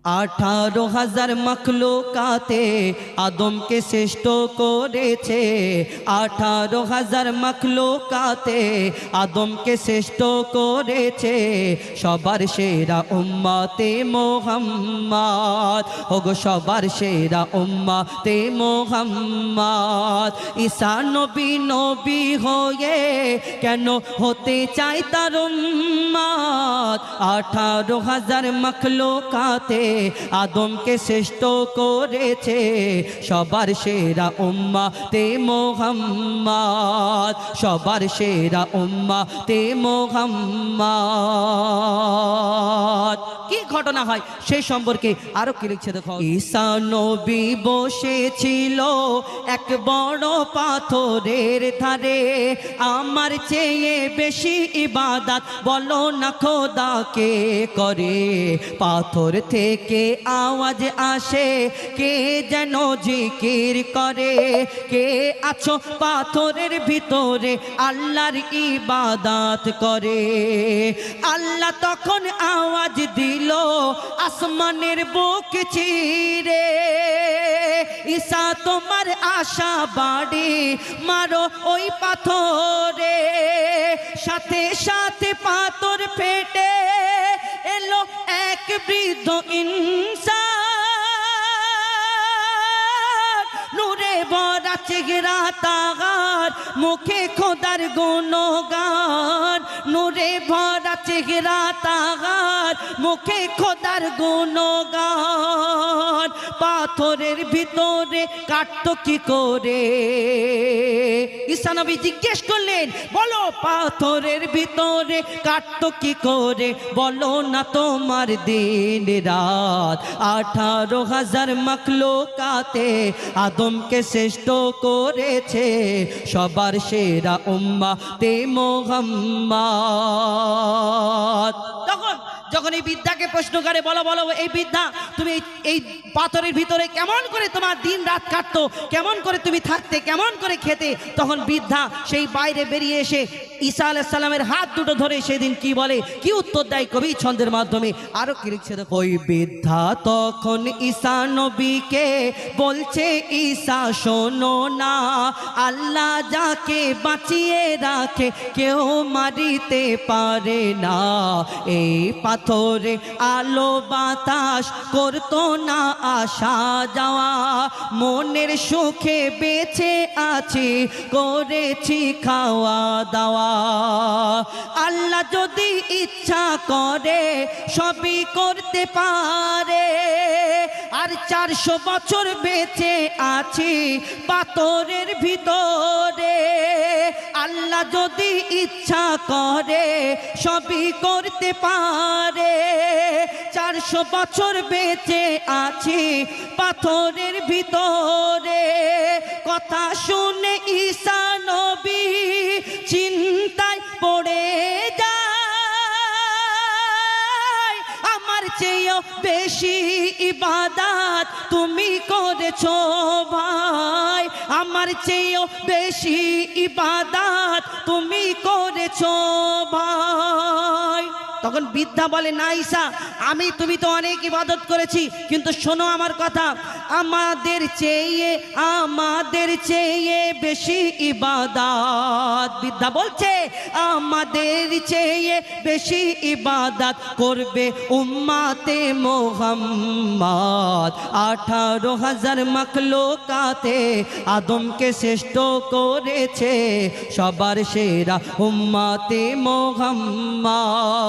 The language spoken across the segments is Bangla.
18,000 মখলুকাতে আদমকে শ্রেষ্ঠ করেছে। 18,000 মখলুকাতে আদমকে শ্রেষ্ঠ করেছে। সবার সেরা উম্মতে মুহাম্মদ, ওগো সবার সেরা উম্মতে মুহাম্মদ। ঈসা নবী নবী হয়ে কেন হতে চায় তার উম্মত। 18,000 মখলুকাতে আদমকে শ্রেষ্ঠ করেছে। সবার সেরা উম্মতে মুহাম্মদ, সবার সেরা উম্মতে মুহাম্মদ। কি ঘটনা হয় সেই সম্পর্কে আরো কি লিখছে দেখো। ঈসা নবী বসেছিল এক বড় পাথরের ধারে। আমার চেয়ে বেশি ইবাদত বলো না খোদাকে করে। পাথর থেকে আওয়াজ আসে, কে যেন জিকির করে। কে আছো পাথরের ভিতরে আল্লাহর ইবাদত করে। আল্লাহ তখন আওয়াজ দিল আসমানের বুক চিরে, ঈসা তোমার আশা বাড়ি মারো ওই পাথরে। সাথে সাথে পাথর ফেটে এলো এক বৃদ্ধ ইনসান। নূরে ভরা চেহারা তার, মুখে খোদার গুণগান। নূরে ভরা চেহারা তার, মুখে খোদার গুণগান। পাথরের ভিতরে কাটতো কি করে? ঈসা নবী জিজ্ঞেস করলেন, বলো পাথরের ভিতরে কাটতো কি করে? বলো না তোমার দিন রাত। 18,000 মখলুকাতে আদমকে শ্রেষ্ঠ করেছে। সবার সেরা উম্মতে মুহাম্মদ। যখন এই বৃদ্ধাকে প্রশ্ন করে, বলো বলো এই বৃদ্ধা, তুমি এই পাথরের ভিতরে কেমন করে তোমার দিন রাত কাটতো, কেমন করে তুমি থাকতে, কেমন করে খেতে? তখন বৃদ্ধা সেই বাইরে বেরিয়ে এসে ঈসা আলাইহিস সালামের হাত দুটো ধরে সেদিন কি বলে, কি উত্তর দেয় কবি ছন্দের মাধ্যমে আরো কি লিখছে দেখো। ওই বৃদ্ধা তখন ঈসা নবীকে বলছে, ঈসা শোনো না, আল্লাহ যাকে বাঁচিয়ে রাখে কেউ মারিতে পারে না। এই পাথরে আলো বাতাস করতো না আসা যাওয়া। মনের সুখে বেঁচে আছি, করেছি খাওয়া দাওয়া। আল্লাহ যদি ইচ্ছা করে সবই করতে পারে। আর 400 বছর বেঁচে আছি পাথরের ভিতরে। আল্লাহ যদি ইচ্ছা করে সবই করতে পারে। 400 বছর বেঁচে আছি পাথরের ভিতরে। কথা শুনে ঈসা নবী চিন্তায় পড়ে যায়। আমার চেয়েও বেশি ইবাদত তুমি করেছো ভাই। আমার চেয়েও বেশি ইবাদত তুমি করেছো ভাই। তখন বৃদ্ধা বলে, না ঈসা, তুমি তো অনেক ইবাদত করেছি, কিন্তু শোনো আমার কথা, আমাদের চেয়ে বেশি ইবাদত। বৃদ্ধা বলছে, আমাদের চেয়ে বেশি ইবাদত করবে উম্মতে মুহাম্মদ। 18,000 মখলুকাতে আদমকে শ্রেষ্ঠ করেছে। সবার সেরা উম্মতে মুহাম্মদ।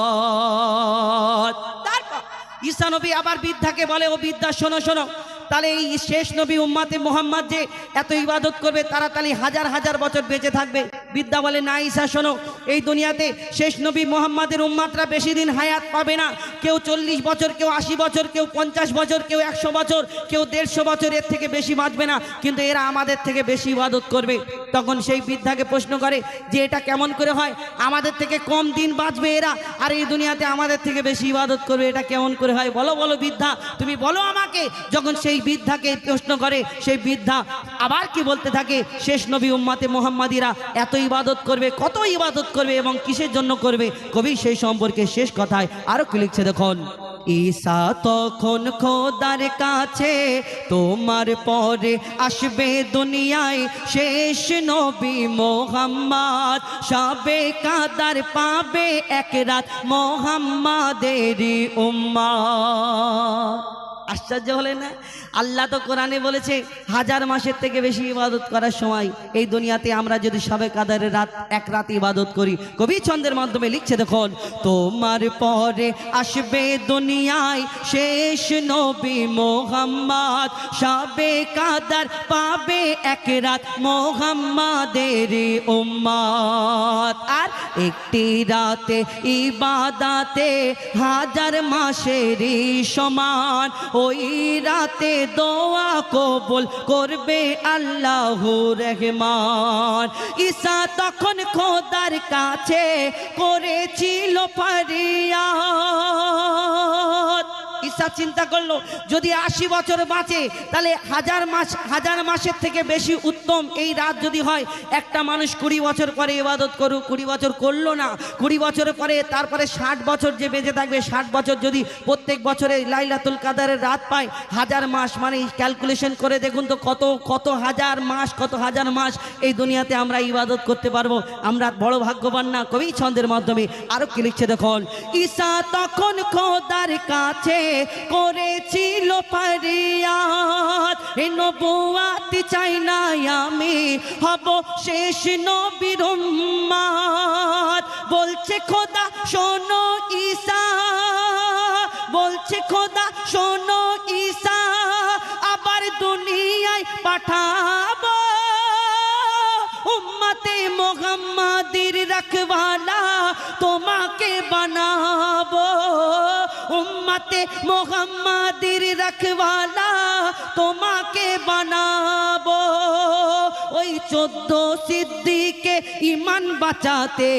ঈসা নবী আবার বৃদ্ধাকে বলে, ও বৃদ্ধা শোনো শোনো, তাহলে এই শেষ নবী উম্মতে মুহাম্মদ যে এত ইবাদত করবে তারা তাহলে হাজার হাজার বছর বেঁচে থাকবে। বৃদ্ধা বলে, না ঈসা শোনো, এই দুনিয়াতে শেষ নবী মুহাম্মদের উম্মতরা বেশি দিন হায়াত পাবে না। কেউ 40 বছর, কেউ 80 বছর, কেউ 50 বছর, কেউ 100 বছর, কেউ 150 বছর, এর থেকে বেশি বাঁচবে না, কিন্তু এরা আমাদের থেকে বেশি ইবাদত করবে। তখন সেই বৃদ্ধাকে প্রশ্ন করে যে এটা কেমন করে হয়? আমাদের থেকে কম দিন বাঁচবে এরা, আর এই দুনিয়াতে আমাদের থেকে বেশি ইবাদত করবে, এটা কেমন করে হয়? বলো বলো বৃদ্ধা, তুমি বলো আমাকে। যখন সেই বৃদ্ধাকে প্রশ্ন করে, সেই বৃদ্ধা আবার কি বলতে থাকে, শেষ নবী উম্মতে মুহাম্মাদিরা এত ইবাদত করবে, কত ইবাদত করবে এবং কিসের জন্য করবে? কবি সেই সম্পর্কে শেষ কথায় আরো কি লিখছে দেখুন। ঈসা তখন খোদার কাছে তোমার পরে আসবে দুনিয়ায় শেষ নবী মোহাম্মদ সবে কাদার পাবে এক রাত মোহাম্মদেরই উম্মত আশ্চর্য হলে না আল্লাহ তো কোরআনে বলেছে হাজার মাসের থেকে বেশি ইবাদত করার সময় এই দুনিয়াতে আমরা যদি সবে কাদারের রাত এক রাত ইবাদত করি কবি ছন্দের মাধ্যমে লিখছে দেখুন তোমার পরে আসবে দুনিয়ায় শেষ নবী মোহাম্মদ সবে কাদার পাবে এক রাত মোহাম্মদেরই উম্মত আর একটি রাতে ইবাদতে হাজার মাসেরই সমান ওই রাতে দোয়া কবুল করবে আল্লাহুর রহমান ঈসা তখন খোদার কাছে করেছিল ফরিয়াদ ঈসা চিন্তা করলো যদি 80 বছর বাঁচে তাহলে হাজার মাসের থেকে বেশি উত্তম এই রাত যদি হয় একটা মানুষ 20 বছর পরে ইবাদত করুক 20 বছর করলো না 20 বছর পরে তারপরে 60 বছর যে বেঁচে থাকবে 60 বছর যদি প্রত্যেক বছরে লাইলাতুল কাদারের রাত পায় হাজার মাস মানে ক্যালকুলেশন করে দেখুন তো কত হাজার মাস এই দুনিয়াতে আমরা ইবাদত করতে পারবো আমরা বড় ভাগ্যবান না কবি ছন্দের মাধ্যমে আরো কি লিখছে দেখুন ঈসা তখন খোদার কাছে করেছিল ফরিয়াদ এ নবুয়াত চাই না আমি হব শেষ নবীর উম্মত বলছে খোদা শোনো ঈসা বলছে খোদা শোনো ঈসা আবার দুনিয়ায় পাঠাবো উম্মতে মুহাম্মাদির রখওয়ালা তোমাকে বানাবো উম্মতে মুহাম্মাদির রখওয়ালা তোমাকে বানাবো ওই 14 সিদ্দিকে ঈমান বাঁচাতে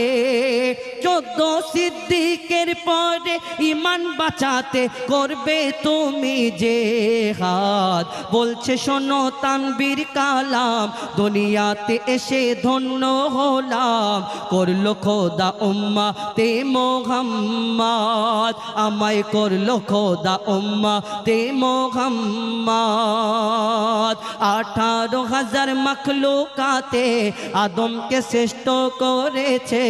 14 সিদ্দিকের পরে ঈমান বাঁচাতে করবে তুমি জিহাদ বলছে শোনো তানবীর কালাম দুনিয়াতে এসে ধন্য হলাম করলো খোদা উম্মতে মুহাম্মদ আমায় করলো খোদা উম্মতে মুহাম্মদ 18,000 মখলুকাতে আদমকে শ্রেষ্ঠ করেছে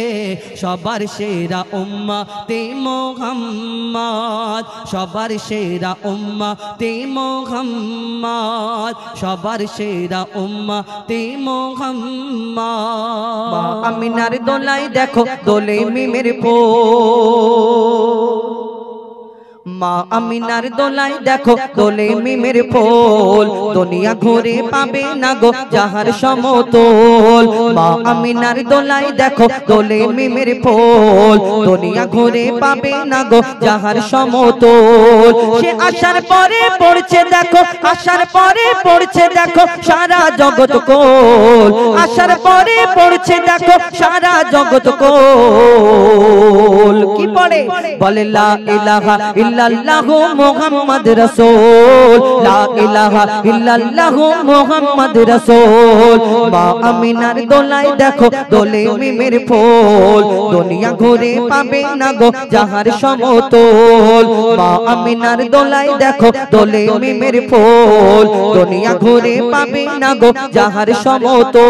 সবার সেরা উম্মতে মুহাম্মদ সবার সেরা উম্মতে মুহাম্মদ সবার সেরা উম্মতে মুহাম্মদ মা আমিনার দোলায় দেখো দোলে মিমের ফুল মা আমিনার দোলায় দেখো দোলে মিমের ফুল দুনিয়া ঘুরে পাবে না গো যাহার সমতল মা আমিনার দোলায় দেখো দোলে মিমের ফুল দুনিয়া ঘুরে পাবে না গো যাহার সমতল সে আসার পরে পড়ছে দেখো আসার পরে পড়ছে দেখো সারা জগৎ কোল আসার পরে পড়ছে দেখো সারা জগৎ কোল কি পড়ে বলে লা ইলাহা ইল্লাল্লাহু মুহাম্মদ রাসূল লা ইলাহা ইল্লাল্লাহু মুহাম্মদ রাসূল মা আমিনার দোলায় দেখো দোলে মিমের ফুল দুনিয়া ঘুরে পাবে না গো যাহার সমতল মা আমিনার দোলায় দেখো দোলে মিমের ফুল দুনিয়া ঘুরে পাবে না গো যাহার সমতল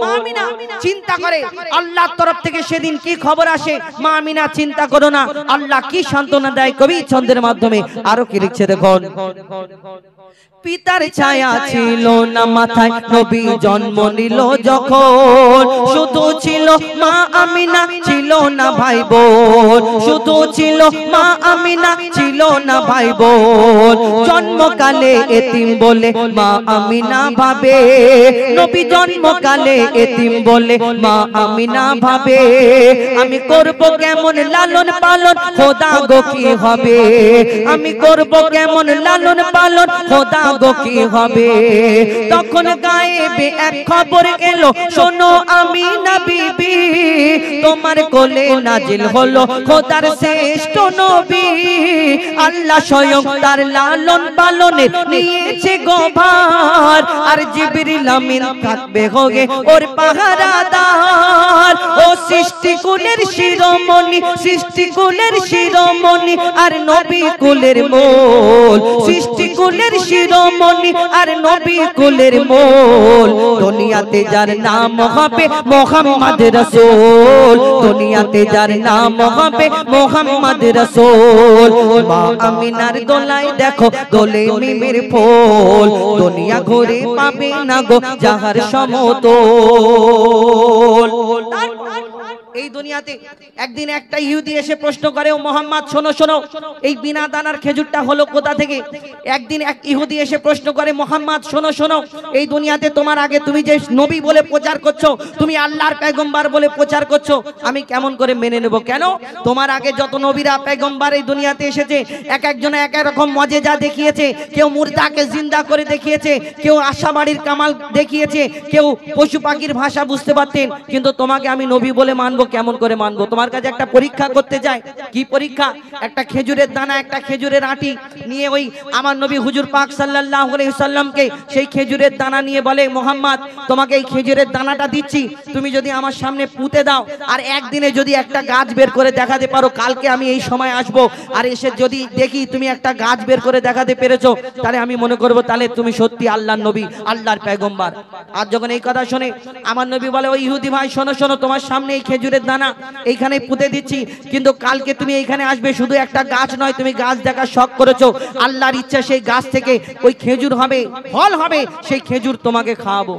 মা আমিনা চিন্তা করে আল্লাহর তরফ থেকে সেদিন কি খবর আসে মা আমিনা চিন্তা করো না আল্লাহ কি সান্ত্বনা দেয় কবি ছন্দের মাধ্যমে আরো কি লিখছে দেখুন পিতার ছায়া ছিল না মাথায় নবী জন্ম নিল যখন শুধু ছিল মা আমিনা ছিল না ভাই বোন শুধু ছিল মা আমিনা ছিল না ভাই বোন জন্মকালে এতিম বলে মা আমিনা ভাবে নবী জন্মকালে এতিম বলে মা আমিনা ভাবে আমি করব কেমন লালন পালন খোদা গো কি হবে আমি করব কেমন লালন পালন খোদা গো কি হবে তখন গায়েবে এক খবর এলো শোনো আমিনা বিবি তোমার কোলে নাজিল হলো খোদার শ্রেষ্ঠ নবী আল্লাহ স্বয়ং তার লালন পালনে নিয়েছে গোভার আর জিবরিল আমিন থাকবে হোগে ওর পাহারাদার ও সৃষ্টি কুলের শিরোমণি সৃষ্টি কুলের শিরোমণি আর নবী কুলের মূল সৃষ্টি কুলের শিরোমণি আর নবী কুলের মূল দুনিয়াতে যার নাম হবে মুহাম্মদ রাসূল দুনিয়াতে যার নাম হবে মুহাম্মদ রাসূল মা আমিনার দোলাই দেখো দোলে মিমের ফুল দুনিয়া ঘুরে পাবে না গো যাহার সমতল এই দুনিয়াতে একদিন একটা ইহুদি এসে প্রশ্ন করে ও মোহাম্মদ শোনো শোনো এই বিনা দানার খেজুরটা হলো কোথা থেকে একদিন এক ইহুদি এসে প্রশ্ন করে মোহাম্মদ শোনো শোনো এই দুনিয়াতে তোমার আগে তুমি যে নবী বলে প্রচার করছো তুমি আল্লাহর পয়গম্বর বলে প্রচার করছো আমি কেমন করে মেনে নেব কেন তোমার আগে যত নবীরা পয়গম্বর এই দুনিয়াতে এসেছে এক একজনে এক এক রকম মজেজা দেখিয়েছে কেউ মুর্দাকে জিন্দা করে দেখিয়েছে কেউ আশাবাড়ির কামাল দেখিয়েছে কেউ পশু পাখির ভাষা বুঝতে পারতেন কিন্তু তোমাকে আমি নবী বলে মানবো কেমন করে মানবো তোমার কাছে একটা পরীক্ষা করতে যায় কি পরীক্ষা একটা খেজুরের দানা একটা খেজুরের আটি নিয়ে ওই আমার নবী হুজুর পাক সাল্লাল্লাহু আলাইহি সাল্লামকে সেই খেজুরের দানা নিয়ে বলে মোহাম্মদ তোমাকে এই খেজুরের দানাটা দিচ্ছি তুমি যদি আমার সামনে পুঁতে দাও আর একদিনে যদি একটা গাছ বের করে দেখাতে পারো কালকে আমি এই সময় আসবো আর এসে যদি দেখি তুমি একটা গাছ বের করে দেখাতে পেরেছো তাহলে আমি মনে করবো তাহলে তুমি সত্যি আল্লাহর নবী আল্লাহর পয়গম্বর আর যখন এই কথা শুনে আমার নবী বলে ওই ইহুদি ভাই শোনো শোনো তোমার সামনে এই খেজুরের দানা এইখানে পুঁতে দিচ্ছি কিন্তু কালকে তুমি এইখানে আসবে শুধু একটা গাছ নয় তুমি গাছ দেখার শখ করেছো আল্লাহর ইচ্ছা সেই গাছ থেকে ওই খেজুর হবে ফল হবে সেই খেজুর তোমাকে খাওয়াবো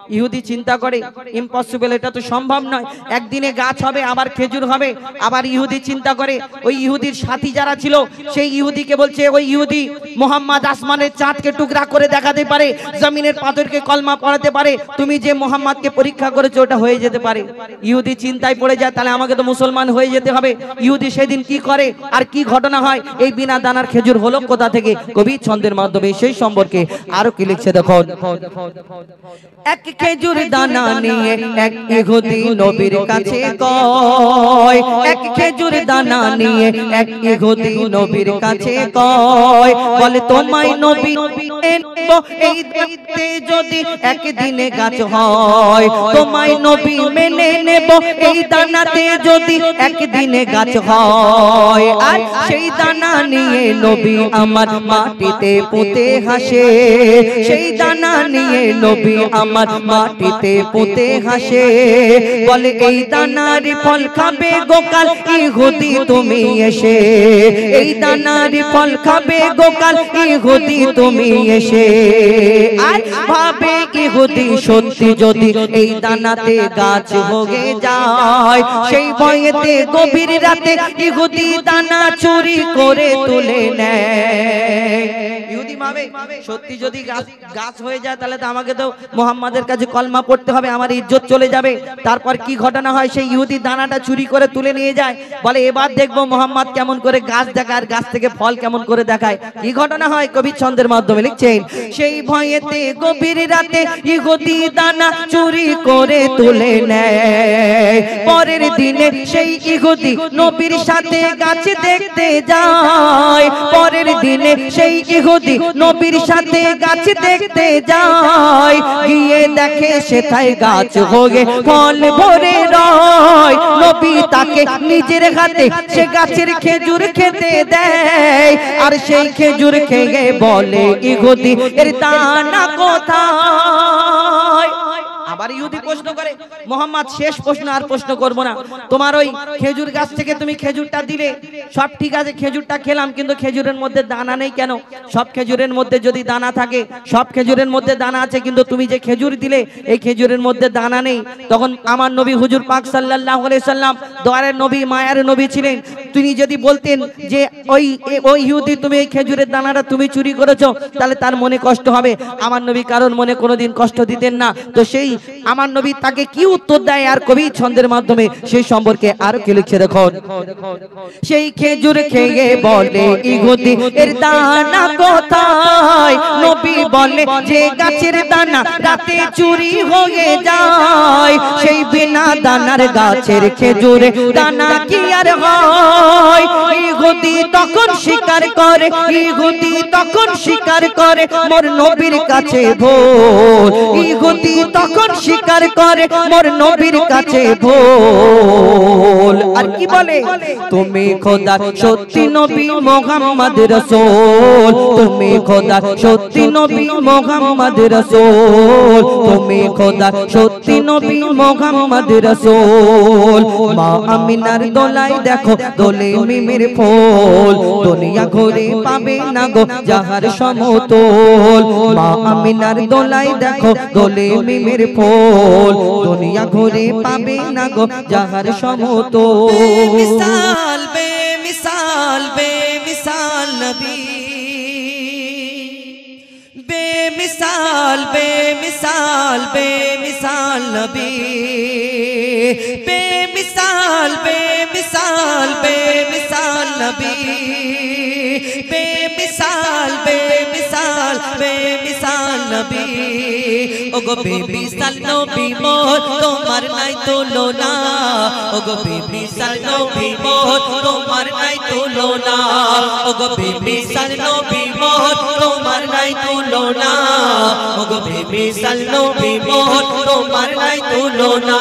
ইহুদি চিন্তা করে ইম্পসিবল এটা তো সম্ভব নয় একদিনে গাছ হবে আবার খেজুর হবে আবার ইহুদি চিন্তা করে ওই ইহুদির সাথী যারা ছিল সেই ইহুদিকে বলছে ওই ইহুদি মোহাম্মদ আসমানের চাঁদকে টুকরা করে দেখাতে পারে জমিনের পাথরকে কলমা পড়াতে পারে তুমি যে মোহাম্মদকে পরীক্ষা করেছো ওটা হয়ে যেতে পারে ইহুদি চিন্তায় পড়ে যায় তাহলে আমাকে তো মুসলমান হয়ে যেতে হবে ইহুদি সেদিন কি করে আর কি ঘটনা হয় এই বিনা দানার খেজুর হলো কোথা থেকে কবি ছন্দের মাধ্যমে সেই সম্পর্কে আরো কি লিখছে দেখো এক খেজুর দানা নিয়ে এক ইহুদি নবীর কাছে কয় এক খেজুর দানা নিয়ে এক ইহুদি নবীর কাছে কয় বলে তোমায় নবী এই দেখতে যদি একদিনে গাছ হয় তোমায় নবী মেনে নেব এই দানাতে যদি একদিনে গাছ হয় আর সেই দানা নিয়ে নবী আমার মাটিতে পুঁতে হাসে সেই দানা নিয়ে নবী আমার মাটিতে পুঁতে হাসে বলে এই দানার ফল খাবে গোকাল ইহুদি তুমি এসে এই দানার ফল খাবে গোকাল ইহুদি তুমি এসে আর ভাবে ইহুদি সত্যি যদি এই দানাতে গাছ হয়ে যায় সেই ভয়েতে গভীর রাতে ইহুদি দানা চুরি করে তুলে নেয় ইহুদি ভাবে সত্যি যদি গাছ হয়ে যায় তাহলে তো আমাকে তো মুহাম্মাদের কাছে কলমা পড়তে হবে আমার ইজ্জত চলে যাবে তারপর কি ঘটনা হয় সেই ইহুদি দানাটা চুরি করে তুলে নিয়ে যায় বলে এবার দেখবো মুহাম্মদ কেমন করে গাছ দেখায় গাছ থেকে ফল কেমন করে দেখায় কি ঘটনা হয় কবি ছন্দের মাধ্যমে লিখছেন সেই ভয়েতে গভীর রাতে ইহুদি দানা চুরি করে তুলে নেয় পরের দিনে সেই ইহুদি নবীর সাথে গাছ দেখতে যায় পরের দিনে সেই ইহুদি নবীর সাথে গাছ দেখতে যায় গিয়ে দেখে সেথায় গাছ হয়ে ফল ভরে রয় নবী তাকে নিজের হাতে সে গাছের খেজুর খেতে দেয় আর সেই খেজুর খেয়ে বলে ইহুদি এর দানা কোথায় আবার ইহুদি প্রশ্ন করে মোহাম্মদ শেষ প্রশ্ন আর প্রশ্ন করব না তোমার ওই খেজুর গাছ থেকে তুমি খেজুরটা দিলে সব ঠিক আছে খেজুরটা খেলাম কিন্তু খেজুরের মধ্যে দানা নেই কেন সব খেজুরের মধ্যে যদি দানা থাকে সব খেজুরের মধ্যে দানা আছে কিন্তু তুমি যে খেজুর দিলে এই খেজুরের মধ্যে দানা নেই তখন আমার নবী হুজুর পাক সাল্লাল্লাহু আলাইহি সাল্লাম দয়ার নবী মায়ার নবী ছিলেন তিনি যদি বলতেন যে ওই ইহুদি তুমি এই খেজুরের দানাটা তুমি চুরি করেছো তাহলে তার মনে কষ্ট হবে আমার নবী কারণ মনে কোনোদিন কষ্ট দিতেন না তো সেই আমার নবী তাকে কি উত্তর দেয় আর কবি ছন্দের মাধ্যমে সেই সম্পর্কে আর কি লিখছে দেখুন সেই খেজুর খেয়ে বলে ইহুদি এর দানা কোথায় নবী বলে যে গাছের দানা রাতে চুরি হয়ে যায় সেই বিনা দানার গাছের খেজুরে দানা কি আর হয় কয় ইহুদি তখন স্বীকার করে ইহুদি তখন স্বীকার করে মোর নবীর কাছে ভুল ইহুদি তখন স্বীকার করে মোর নবীর কাছে ভুল আর কি বলে তুমি খোদার সত্যি নবী মুহাম্মদ রাসূল তুমি খোদার সত্যি নবী মুহাম্মদ রাসূল তুমি খোদার সত্যি নবী মুহাম্মদ রাসূল মা আমিনার দোলাই দেখো দোলে মিমের ফুল দুনিয়া ঘুরে পাবে না গো যাহার সমতল মা আমিনার দোলাই দেখো দোলে মিমের ফুল দুনিয়া ঘুরে পাবে না গো যাহার সমতল বেমিসাল বেমিসাল বেমিসাল নবী বেমিসাল বেমিসাল বেমিসাল নবী বেমিসাল বেমিসাল বেমিসাল নবী বেমিসাল বেমিসাল বেমিসাল নবী ওগো বেমিসাল নবী মোর তোমার নাই তুলনা ওগো বেমিসাল নবী মোর তোমার নাই তুলনা ওগো বেমিসাল নবী মোর তোমার নাই তুলনা ওগো বেমিসাল নবী মোর তোমার নাই তুলনা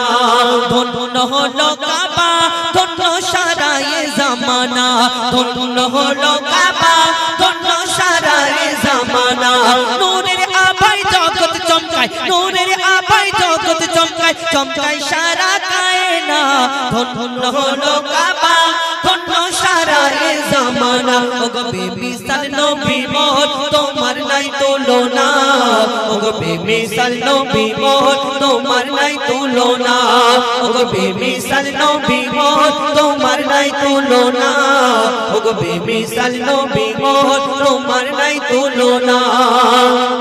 ধন্য হলো কাবা ধন্য সারা এ জামানা ধন্য হলো কাবা ধন্য সারা এ জামানা নূরের আভায় জগৎ চমকায় নূরের আভায় জগৎ চমকায় চমকায় সারা কায়না ধন্য হলো কাবা ধন্য সারা এ জামানা ওগো বেমিসাল নবী মোর তোমার নাই তুলনা ওগো বেমিসাল নবী মোর তোমার নাই তুলনা ওগো বেমিসাল নবী মোর তোমার নাই তুলনা ওগো বেমিসাল নবী মোর তোমার নাই তুলনা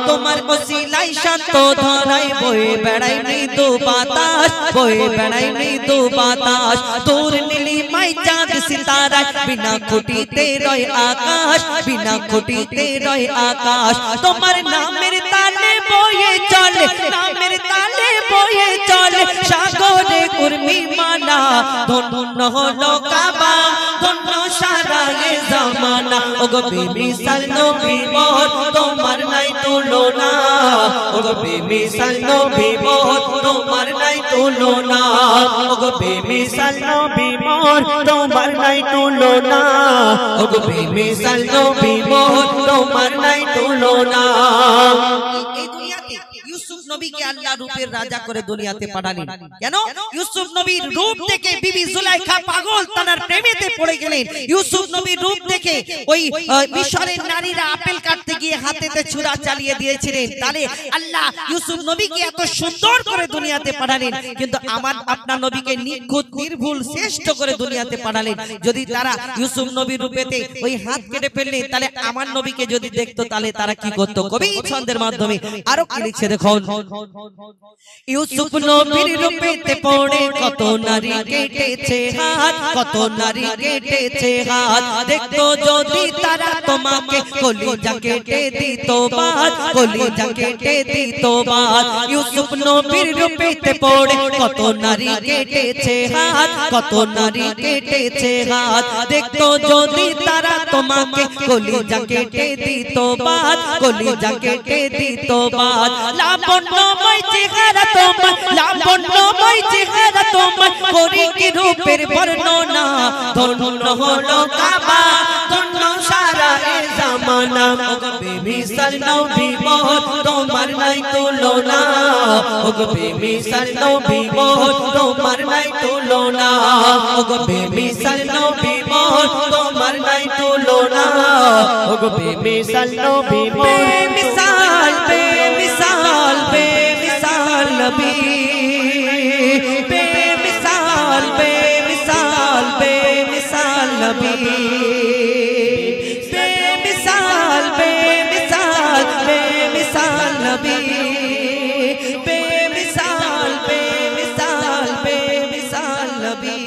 তোমার ওসিলাই শান্ত ধরাই বয়ে বেড়াই মৃদু বাতাস বয়ে বেড়াই মৃদু বাতাস তোর নীলিমাই চাঁদ সিতারা বিনা খুঁটিতে রয় আকাশ বিনা খুঁটিতে রয় আকাশ তোমার নামের তালে বয়ে চলে নামের তালে বয়ে চলে সাগরে উর্মি মালা ধন্য হলো কাবা ধন্য সারা এ জামানা ওগো বেমিসাল নবী মোর তোমার নাই তুলনা ওগো বেমিসাল নবী মোর তোমার নাই তুলনা ওগো বেমিসাল নবী মোর তোমার নাই তুলনা ওগো বেমিসাল নবী মোর তোমার নাই তুলনা এই দুনিয়াতে ইউসুফ নবীকে আল্লাহ রূপের রাজা করে দুনিয়াতে পাঠালেন কেন ইউসুফ নবীর রূপ দেখে বিবি জুলাইখা পাগল তার প্রেমেতে পড়ে গেলেন ইউসুফ নবীর রূপ দেখে ওই মিশরের নারীরা আপেল কাটতে গিয়ে হাতেতে ছুরা চালিয়ে দিয়েছিলেন তাহলে আল্লাহ ইউসুফ নবীকে এত সুন্দর করে দুনিয়াতে পাঠালেন কিন্তু আমার আপনার নবীকে নিখুঁত নির্ভুল শ্রেষ্ঠ করে দুনিয়াতে পাঠালেন যদি তারা ইউসুফ নবীর রূপেতে ওই হাত কেটে ফেললেন তাহলে আমার নবীকে যদি দেখতো তাহলে তারা কি করতো কবি ছন্দের মাধ্যমে আরো কি লিখছে দেখুন ইউসুফ নবীর রূপেতে পড়ে কত নারী কেটেছে হাত কত নারী কেটেছে হাত দেখতো যদি তারা তোমাকে কলিজা কেটে দিত বাদ কলিজা কেটে দিত বাদ ইউসুফ নবীর রূপেতে পড়ে কত নারী কেটেছে হাত কত নারী কেটেছে হাত দেখতো যদি তারা তোমাকে কলিজা কেটে দিত বাদ কলিজা কেটে দিত বাদ লাবণ্যময় চেহারা তোমার লাবণ্যময় চেহারা তোমার করি কি রূপের বর্ণনা ধন্য হলো কাবা ধন্য সারা এ জামানা ওগো বেমিসাল নবী মোর তোমার নাই তুলনা ওগো বেমিসাল নবী মোর তোমার নাই তুলনা ওগো বেমিসাল নবী মোর তোমার নাই তুলনা ওগো বেমিসাল নবী মোর বেমিসাল বেমিসাল বেমিসাল নবী বেমিসাল বেমিসাল বেমিসাল নবী বেমিসাল বেমিসাল বেমিসাল নবী বেমিসাল বেমিসাল বেমিসাল নবী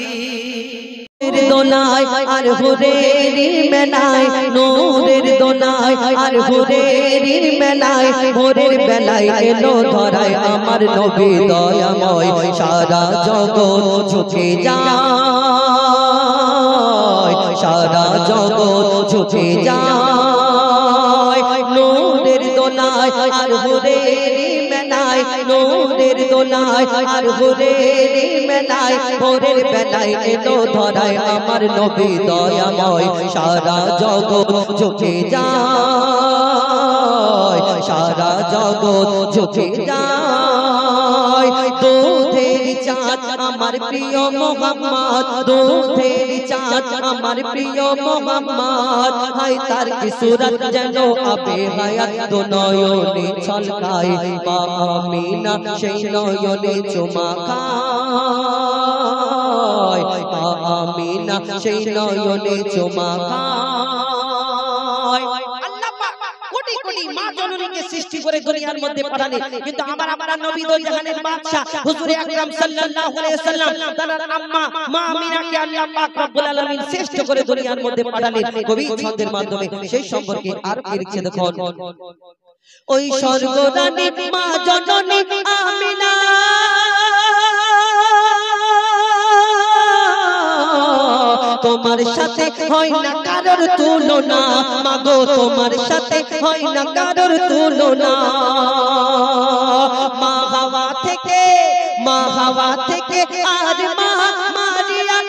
দোনায় আর হুরেরি মেলায় নূরের দোনায় আর হুরেরি মেলায় ভোরের বেলায় এলো ধরায় আমার নবী দয়াময় সারা জগৎ ঝুঁকে যায় সারা জগৎ ঝুঁকে যায় নূরের দোলায় আর হুরের মেলায় নূরের দোলায় আর হুরের মেলায় ভোরের বেলায় এলো ধরায় আমার নবী দয়াময় সারা জগৎ ঝুঁকে যায় সারা জগৎ ঝুঁকে যায় দুধের চাঁদ আমার প্রিয় মোহাম্মদ দুধের চাঁদ আমার প্রিয় মোহাম্মদ হায় তার কি সুরত যেন আবে হায়াত দো নয়নে ছলকায় মা আমিনা সেই নয়নে চুমা খায় মা আমিনা সেই নয়নে চুমা খায় কোটি কোটি মা জননীকে সৃষ্টি করে দুনিয়ার মধ্যে পাঠালেন কিন্তু আমার আপনার নবী দুই জাহানের বাদশা হুজুর আকরাম সাল্লাল্লাহু আলাইহি ওয়াসাল্লাম তার আম্মা মা আমিনাকে আল্লাহ পাক রব্বুল আলামিন শ্রেষ্ঠ করে দুনিয়ার মধ্যে পাঠালেন কবি ছন্দের মাধ্যমে সেই সম্পর্কে আর কি লিখছে দেখুন ওই স্বর্গরানী মা জননী আমিনা তোমার সাথে হয় না কারোর তুলনা মাগো তোমার সাথে হয় না কারোর তুলনা মা হাওয়া থেকে আর মা মারিয়া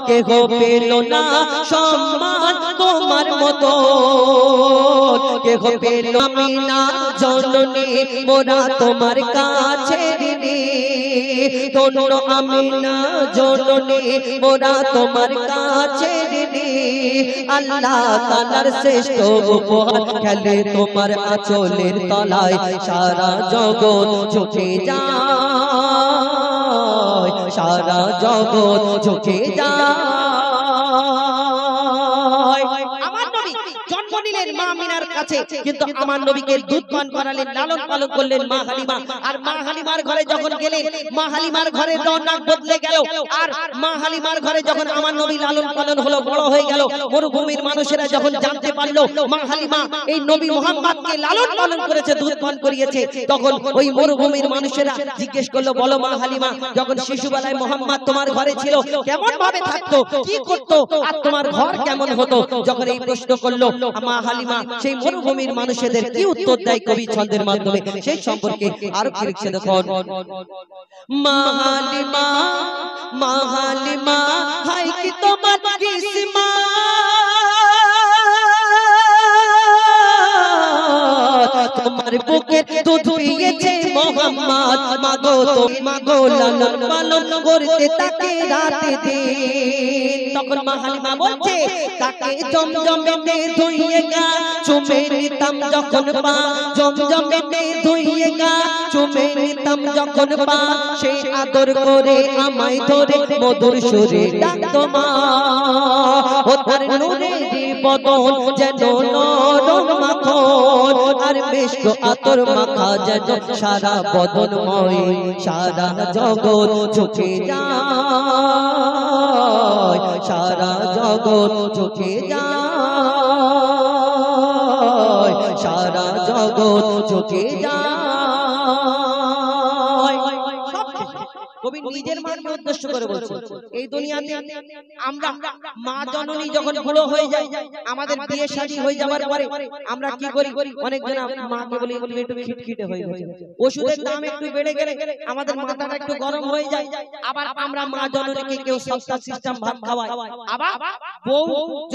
কেহ পেল না সম্মান তোমার মতো কেহ পেল আমিনা জননী মোরা তোমার কাছে ঋণী দোনো আমিনা জননী মোরা তোমার কাছে ঋণী আল্লাহ তাআলার শ্রেষ্ঠ উপহার খেলে তোমার আঁচলের তলায় সারা জগৎ ঝুঁকে যায় সারা জগৎ ঝুঁকে যায় আমার নবী জন্ম নিলেন মা আমিনার কাছে কিন্তু আমার নবীকে দুধ পান করালেন লালন পালন করলেন মা হালিমা আর মা হালিমার ঘরে যখন গেলেন মা হালিমার ঘরে রওনাক বদলে গেল আর মা হালিমার ঘরে যখন আমার নবী লালন পালন হলো বড় হয়ে গেল মরুভূমির মানুষেরা যখন জানতে পারলো মা হালিমা এই নবী মুহাম্মদকে লালন পালন করেছে দুধ পান করিয়েছে তখন ওই মরুভূমির মানুষেরা জিজ্ঞেস করলো বলো মা হালিমা যখন শিশুবেলায় মুহাম্মদ তোমার ঘরে ছিল কেমন ভাবে থাকতো কি করতো আর তোমার ঘর কেমন হতো যখন এই প্রশ্ন করলো মা হালিমা সেই মরুভূমির মানুষদের কি উত্তর দেয় কবি ছন্দের মাধ্যমে সেই সম্পর্কে আরো কি লিখছে দেখুন মা হালিমা হায় কি তোমার কিসমা তোমার বুকে দুধ পিয়েছে মোহাম্মদ মাগো লালন পালন করতে তাকে রাত দিন তখন মা হালিমা বলছে তাকে জমজমেতে ধুইয়ে গা চুমে নিতাম যখন পা জমজমেতে ধুইয়ে গা চুমে নিতাম যখন পা সে আদর করে আমায় ধরে মধুর সুরে ডাকতো মা ও তার নূরের বদন যেন নরম মাখন আর মিষ্ট আতর মাখা যেন সারা বদনময় সারা জগৎ ঝুঁকে যায় সারা জগৎ ঝুঁকে যায় সারা জগৎ ঝুঁকে যায় কবি নিজের মাকে উদ্দেশ্য করে বলছে এই দুনিয়াতে আমরা মা জননী যখন বুড়ো হয়ে যায় আমাদের বিয়ে শাদী হয়ে যাওয়ার পরে আমরা কি করি অনেকজন মাকে বলি একটু খিটখিটে হয়ে গেছে ওষুধের দাম একটু বেড়ে গেলে আমাদের মাথাটা একটু গরম হয়ে যায় আবার আমরা মা জননীকে কেউ সস্তা সিস্টেম ভাত খাওয়াই আবার বউ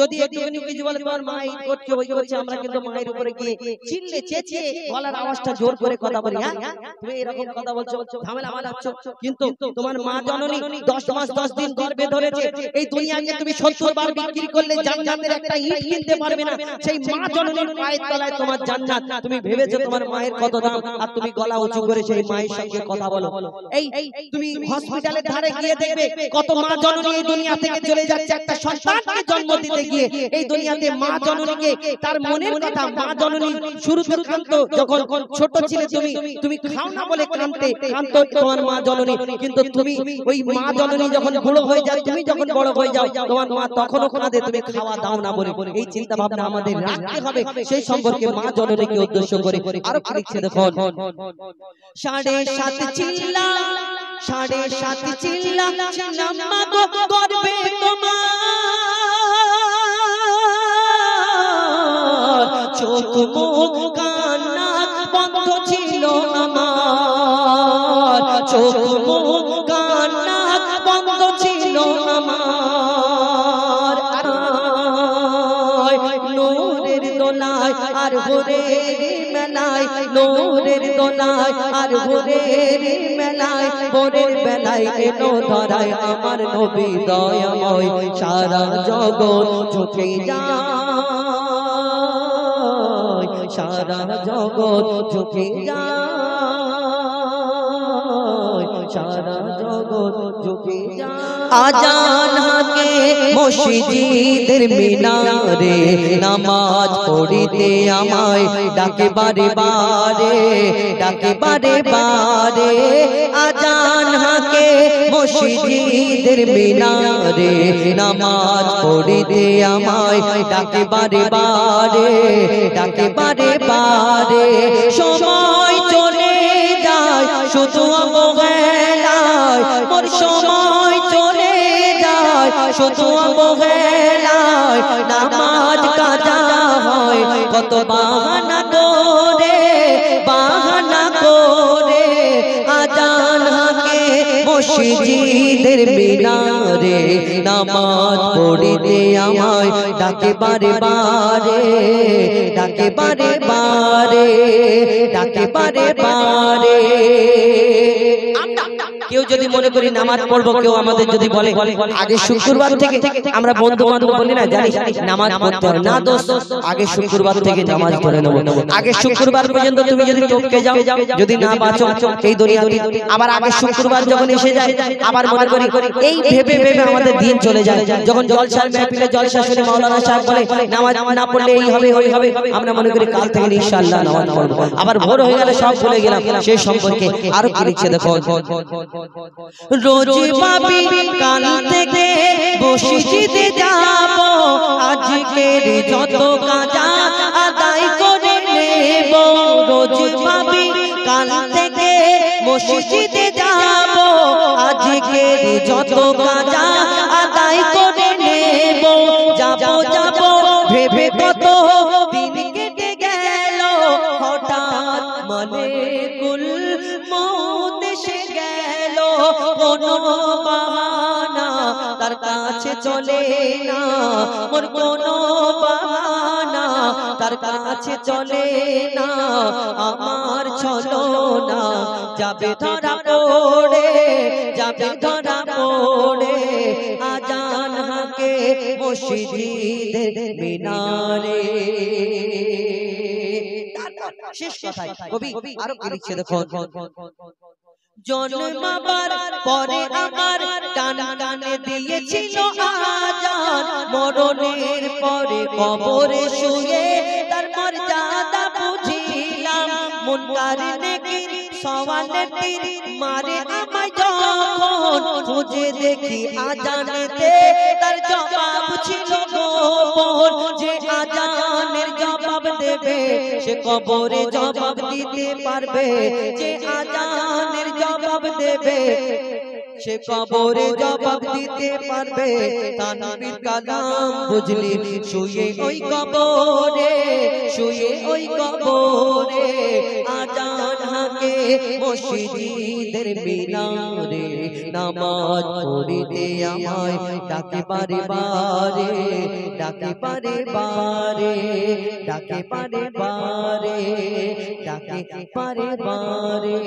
যদি একটুখানি কিছু বলে তোমার মা এই করছে ওই করছে আমরা কিন্তু মায়ের উপরে গিয়ে চিল্লে চেঁচিয়ে গলার আওয়াজটা জোর করে কথা বলি হ্যাঁ তুমি এরকম কথা বলছো ঝামেলা বাঁধাচ্ছ কিন্তু তোমার মা জননী 10 মাস 10 দিন গর্ভে ধরেছে এই দুনিয়াকে তুমি 70 বার বিক্রি করলে জান্নাতের একটা ইট কিনতে পারবে না সেই মা জননীর পায়ের তলায় তোমার জান্নাত তুমি ভেবেছো তোমার মায়ের কত দাম আর তুমি গলা উঁচু করে সেই মায়ের সঙ্গে কথা বলো এই তুমি হসপিটালের ধারে গিয়ে দেখবে কত মা জননী এই দুনিয়া থেকে চলে যাচ্ছে একটা সন্তানকে জন্ম দিতে গিয়ে এই দুনিয়াতে মা জননীকে তার মনের কথা মা জননী শুরুতে কাঁদতো যখন ছোট ছিলে তুমি খাও না বলে কাঁদতো তোমার মা জননী কিন্তু তুমি ওই মা জননী যখন বুড়ো হয়ে যায়, তুমি যখন বড় হয়ে যাও, তোমার মা তখনও কাঁদে, তুমি খাওয়া দাও না বলে। এই চিন্তা ভাবনা আমাদের রাখতে হবে। সেই সম্পর্কে মা জননীকে উদ্দেশ্য করে আরো কি লিখছে দেখুন, 7.5 চিল্লা 7.5 চিল্লা নাম্মা গো করবে তোমার, চোখ মুখ কান নাক বন্ধ ছিল আমার, চোখ মুখ কান নাক বন্ধ ছিল আমার। নূরের দোলায় আর ভোরের মেলায়, নূরের দোলায় আর ভোরের মেলায়, ভোরের বেলায় এলো ধরায় আমার নবী দয়াময়। সারা জগৎ ঝুঁকে যায়, সারা জগৎ ঝুঁকে যায়, সারা জগৎ ঝুঁকে যায়। আজান হাকে মসজিদের মিনারে, নামাজ পড়িতে আমায় ডাকে বারে বারে, ডাকে বারে বারে। আজান হাকে মসজিদের মিনারে, নামাজ পড়িতে আমায় ডাকে বারে বারে, ডাকে বারে বারে। সময় চলে যায় শুধু অবহেলায়, মোর সময় চলে যায় শুধু অবহেলায়। নামাজ কাজা হয় কত বাহানা করে, বাহানা করে। আজান হাকে মসজিদের মিনারে, নামাজ পড়িতে আমায় ডাকে বারে বারে, ডাকে বারে বারে, ডাকে বারে বারে। কেউ যদি মনে করি নামাজ পড়বো, কেউ আমাদের যদি বলে আগে শুক্রবার থেকে আমরা বন্ধু বান্ধব বলি না, জানিস নামাজ পড়তে হবে না দোস্ত, আগে শুক্রবার থেকে নামাজ পড়ে নেবো। আগে শুক্রবার পর্যন্ত তুমি যদি টপকে যাও, যদি না বাঁচো এই দুনিয়াতে, আবার আগে শুক্রবার যখন এসে যায় আবার মনে করি এই ভেবে ভেবে আমাদের দিন চলে যায়। যখন জলসার মাহফিলে জলসা শুনে মাওলানা সাহেব বলে নামাজ না পড়লে এই হবে ওই হবে, আমরা মনে করি কাল থেকে ইনশাআল্লাহ নামাজ পড়বো। আবার ভোর হয়ে গেলে সব ভুলে গেলাম। সেই সম্পর্কে আরো কি লিখছে দেখো, রোজ ভাবি কাল থেকে মসজিদে যাব, আজকের যত কাজা আদায় করে নেব। রোজ ভাবি কাল থেকে মসজিদে যাব, আজকের যত কাজা আদায় করে নেব। যাব যাব ভেবে কত দিন কেটে গেল, হঠাৎ মনে কুল মৌত এসে গেল। কোনো বাহানা তার কাছে চলে না, মোর কোনো বাহানা তার কাছে চলে না। আমার চলো না যাবে ধরা পড়ে, যাবে ধরা পড়ে। আজান হাকে মসজিদের মিনারে। শেষ কথায় কবি আরো কি লিখছে দেখো, জন্মাবার পরে আমার টান টানে দিয়েছিল আজান, মরণের পরে কবরে শুয়ে তার মর্যাদা বুঝিলাম। মুনকার নেকির সওয়ালের তীর মারে আমায় যখন, খুঁজে দেখি আজানেতে তার জবাব ছিল গোপন। যে আজানের জবাব দেবে সে কবরে জবাব দিতে পারবে, যে আজানের জবাব দেবে সে কবরে জবাব দিতে পারবে। তানবীর কালাম বুঝলি শুয়ে ওই কবরে, শুয়ে ওই কবরে। আজান হাকে মসজিদের মিনারে, নামাজ পড়িতে আমায় ডাকে বারে বারে, ডাকে বারে বারে, ডাকে বারে বারে, ডাকে বারে বারে।